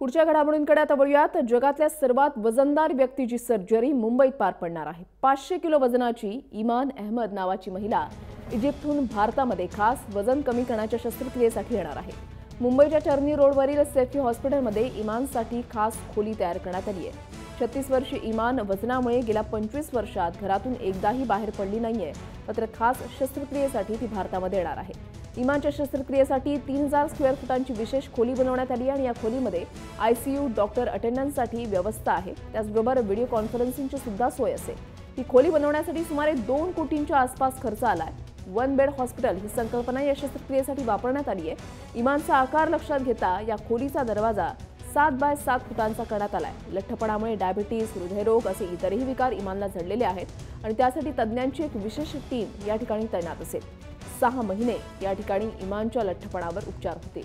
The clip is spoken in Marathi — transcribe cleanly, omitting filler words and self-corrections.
पुढच्या घडामोडींकडे आता वळूयात। जगातल्या सर्वात वजनदार व्यक्तीची सर्जरी मुंबईत पार पडणार आहे। 500 किलो वजनाची इमान अहमद नावाची महिला इजिप्तहून भारतामध्ये खास वजन कमी करण्याच्या शस्त्रक्रियेसाठी येणार आहे। मुंबईच्या चर्नी रोडवरील सेफी हॉस्पिटलमध्ये इमानसाठी खास खोली तयार करण्यात आली आहे। 36 वर्षीय इमान वजनामुळे गेल्या 25 वर्षात घरातून एकदाही बाहेर पडली नाहीये, मात्र खास शस्त्रक्रियेसाठी ती भारतामध्ये येणार आहे। इमानच्या शस्त्रक्रियेसाठी 3000 स्क्वेअर फुटांची विशेष खोली बनवण्यात आली आणि या खोलीमध्ये आयसीयू, डॉक्टर अटेंडन्ससाठी व्यवस्था आहे। त्याचबरोबर व्हिडिओ कॉन्फरन्सिंगची सुद्धा सोय असेल। ही खोली बनवण्यासाठी सुमारे 2 कोटींच्या आसपास खर्च आलाय। वन बेड हॉस्पिटल ही संकल्पना या शस्त्रक्रियेसाठी वापरण्यात आली आहे। इमानचा आकार लक्षात घेता या खोलीचा दरवाजा 7 बाय 7 फुटांचा करण्यात आलाय। लठ्ठपणामुळे डायबिटीज, हृदयरोग असे इतरही विकार इमानला झडलेले आहेत आणि त्यासाठी तज्ज्ञांची एक विशेष टीम या ठिकाणी तैनात असेल। 6 महिने या ठिकाणी इमानच्या लठ्ठपणावर उपचार होतील।